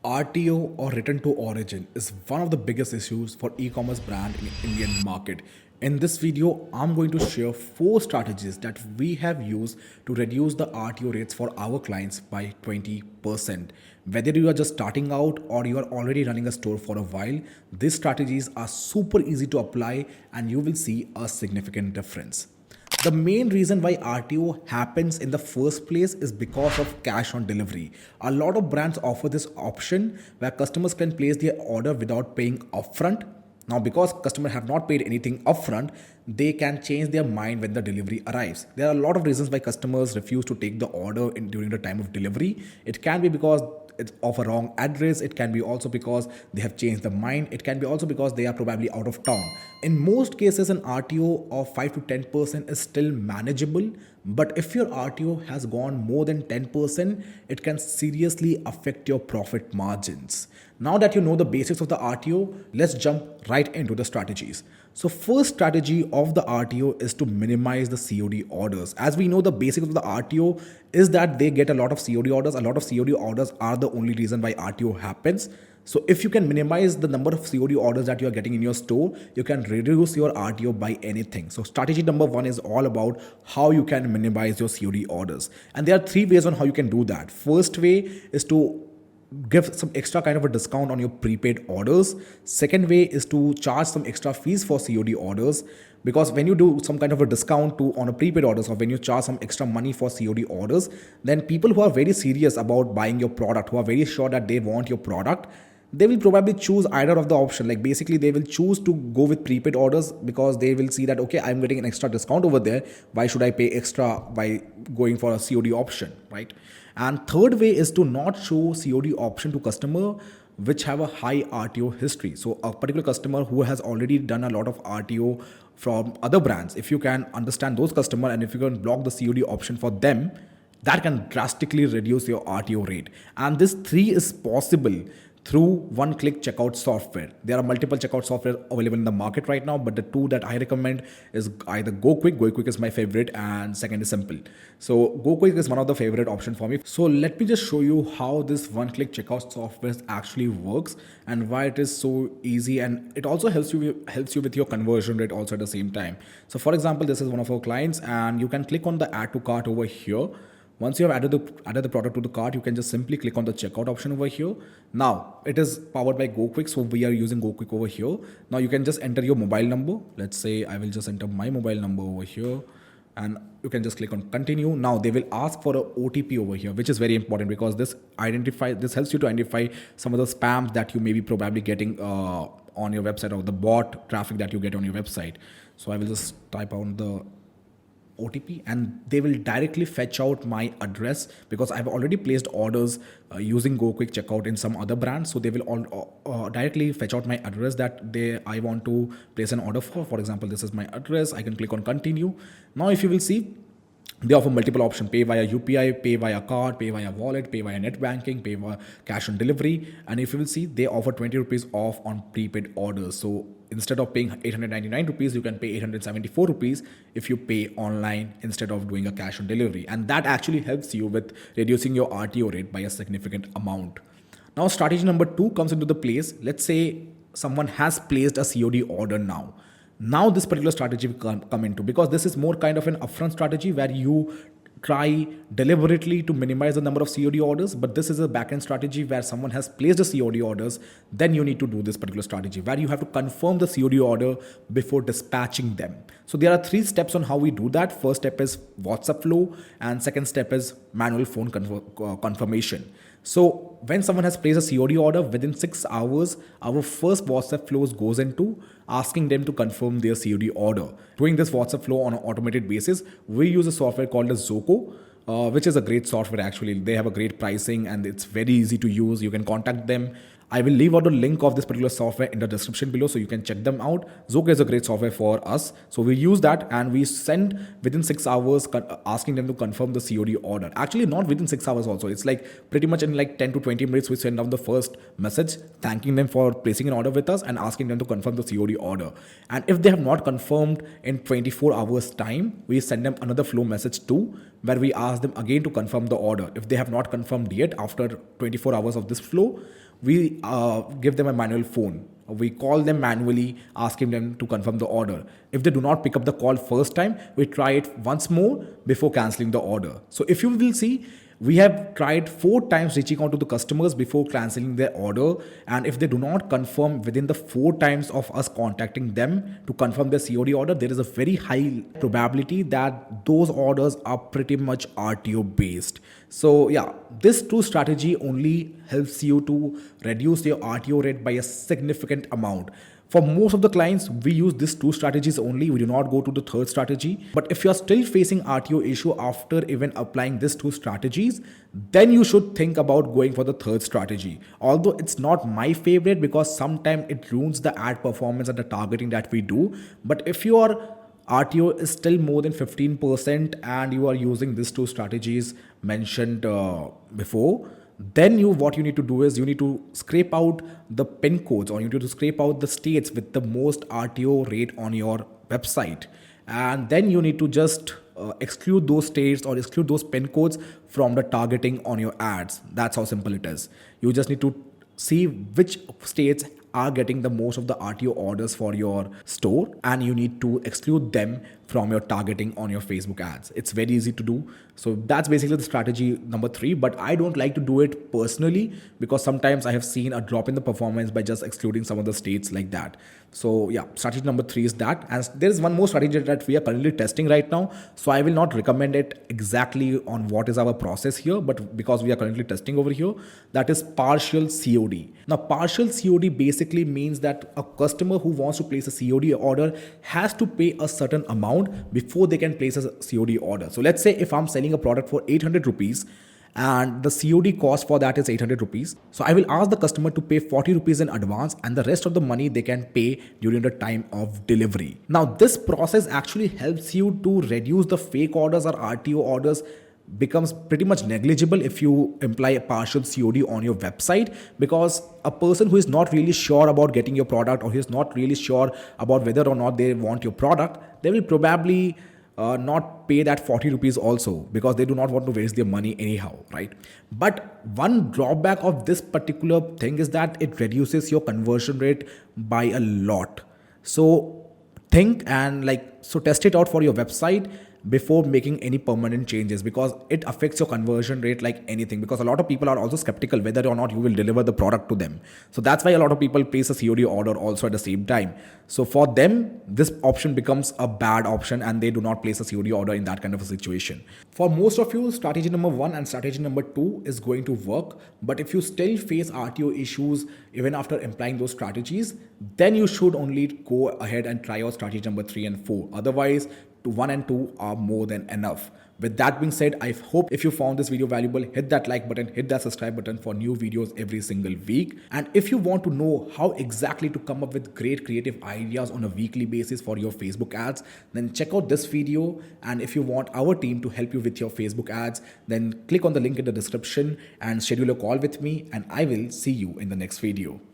RTO or return to origin is one of the biggest issues for e-commerce brand in Indian market. In this video, I'm going to share 4 strategies that we have used to reduce the RTO rates for our clients by 20%. Whether you are just starting out or you are already running a store for a while, these strategies are super easy to apply and you will see a significant difference. The main reason why RTO happens in the first place is because of cash on delivery. A lot of brands offer this option where customers can place their order without paying upfront. Now, because customers have not paid anything upfront, they can change their mind when the delivery arrives. There are a lot of reasons why customers refuse to take the order during the time of delivery. It can be because it's of a wrong address. It can be also because they have changed their mind. It can be also because they are probably out of town. In most cases, an RTO of 5 to 10% is still manageable. But if your RTO has gone more than 10%, it can seriously affect your profit margins. Now that you know the basics of the RTO, let's jump right into the strategies. So first strategy of the RTO is to minimize the COD orders. As we know, the basics of the RTO is that they get a lot of COD orders. A lot of COD orders are the only reason why RTO happens. So if you can minimize the number of COD orders that you are getting in your store, you can reduce your RTO by anything. So strategy number 1 is all about how you can minimize your COD orders. And there are 3 ways on how you can do that. First way is to give some extra kind of a discount on your prepaid orders. Second way is to charge some extra fees for COD orders, because when you do some kind of a discount to on a prepaid orders, or when you charge some extra money for COD orders, then people who are very serious about buying your product, who are very sure that they want your product, they will probably choose either of the option. Like basically they will choose to go with prepaid orders because they will see that, okay, I'm getting an extra discount over there, why should I pay extra by going for a COD option, right? And third way is to not show COD option to customer which have a high RTO history. So a particular customer who has already done a lot of RTO from other brands, if you can understand those customer and if you can block the COD option for them, that can drastically reduce your RTO rate. And this 3 is possible through one-click checkout software. There are multiple checkout software available in the market right now, but the 2 that I recommend is either GoQuick. GoQuick is my favorite, and second is Simple. So GoQuick is one of the favorite option for me. So let me just show you how this one-click checkout software actually works and why it is so easy, and it also helps you with your conversion rate also at the same time. So for example, this is one of our clients, and you can click on the add to cart over here. Once you have added the product to the cart, you can just simply click on the checkout option over here. Now, it is powered by GoQuick, so we are using GoQuick over here. Now, you can just enter your mobile number. Let's say I will just enter my mobile number over here, and you can just click on continue. Now, they will ask for a OTP over here, which is very important because this helps you to identify some of the spams that you may be probably getting on your website, or the bot traffic that you get on your website. So I will just type on the OTP, and they will directly fetch out my address because I've already placed orders using GoQuick checkout in some other brands. So they will all directly fetch out my address that I want to place an order for. For example, this is my address. I can click on continue. Now, if you will see, they offer multiple options: pay via UPI, pay via card, pay via wallet, pay via net banking, pay via cash on delivery. And if you will see, they offer 20 rupees off on prepaid orders. So instead of paying 899 rupees, you can pay 874 rupees if you pay online instead of doing a cash on delivery. And that actually helps you with reducing your RTO rate by a significant amount. Now, strategy number 2 comes into the place. Let's say someone has placed a COD order now. Now this particular strategy will come into, because this is more kind of an upfront strategy where you try deliberately to minimize the number of COD orders, but this is a backend strategy where someone has placed a COD orders. Then you need to do this particular strategy where you have to confirm the COD order before dispatching them. So there are 3 steps on how we do that. First step is WhatsApp flow, and second step is manual phone confirmation. So when someone has placed a COD order, within 6 hours, our first WhatsApp flows goes into asking them to confirm their COD order. Doing this WhatsApp flow on an automated basis, we use a software called as Zoco, which is a great software actually. They have a great pricing and it's very easy to use. You can contact them. I will leave out the link of this particular software in the description below so you can check them out. Zoco is a great software for us. So we use that and we send within 6 hours asking them to confirm the COD order. Actually, not within 6 hours also. It's like pretty much in like 10 to 20 minutes, we send down the first message thanking them for placing an order with us and asking them to confirm the COD order. And if they have not confirmed in 24 hours time, we send them another flow message too, where we ask them again to confirm the order. If they have not confirmed yet after 24 hours of this flow, we give them a manual phone. We call them manually, asking them to confirm the order. If they do not pick up the call first time, we try it once more before canceling the order. So if you will see, we have tried 4 times reaching out to the customers before canceling their order. And if they do not confirm within the 4 times of us contacting them to confirm their COD order, there is a very high probability that those orders are pretty much RTO based. So yeah, this two strategy only helps you to reduce your RTO rate by a significant amount. For most of the clients, we use these two strategies only. We do not go to the third strategy. But if you're still facing RTO issue after even applying these two strategies, then you should think about going for the third strategy. Although it's not my favorite because sometimes it ruins the ad performance and the targeting that we do. But if your RTO is still more than 15% and you are using these two strategies mentioned before, then what you need to do is you need to scrape out the pin codes, or you need to scrape out the states with the most RTO rate on your website, and then you need to just exclude those states or exclude those pin codes from the targeting on your ads. That's how simple it is. You just need to see which states are getting the most of the RTO orders for your store, and you need to exclude them from your targeting on your Facebook ads. It's very easy to do. So that's basically the strategy number 3, but I don't like to do it personally because sometimes I have seen a drop in the performance by just excluding some of the states like that. So yeah, strategy number 3 is that. And there is one more strategy that we are currently testing right now. So I will not recommend it exactly on what is our process here, but because we are currently testing over here, that is partial COD. Now partial COD basically means that a customer who wants to place a COD order has to pay a certain amount before they can place a COD order. So let's say if I'm selling a product for 800 rupees and the COD cost for that is 800 rupees. So I will ask the customer to pay 40 rupees in advance, and the rest of the money they can pay during the time of delivery. Now this process actually helps you to reduce the fake orders or RTO orders, becomes pretty much negligible if you imply a partial COD on your website, because a person who is not really sure about getting your product, or who is not really sure about whether or not they want your product, they will probably not pay that 40 rupees also, because they do not want to waste their money anyhow, right? But one drawback of this particular thing is that it reduces your conversion rate by a lot. So test it out for your website before making any permanent changes, because it affects your conversion rate like anything, because a lot of people are also skeptical whether or not you will deliver the product to them. So that's why a lot of people place a COD order also at the same time. So for them, this option becomes a bad option and they do not place a COD order in that kind of a situation. For most of you, strategy number 1 and strategy number 2 is going to work. But if you still face RTO issues even after employing those strategies, then you should only go ahead and try out strategy number 3 and 4. Otherwise, 1 and 2 are more than enough. With that being said, I hope if you found this video valuable, hit that like button, hit that subscribe button for new videos every single week. And if you want to know how exactly to come up with great creative ideas on a weekly basis for your Facebook ads, then check out this video. And if you want our team to help you with your Facebook ads, then click on the link in the description and schedule a call with me, and I will see you in the next video.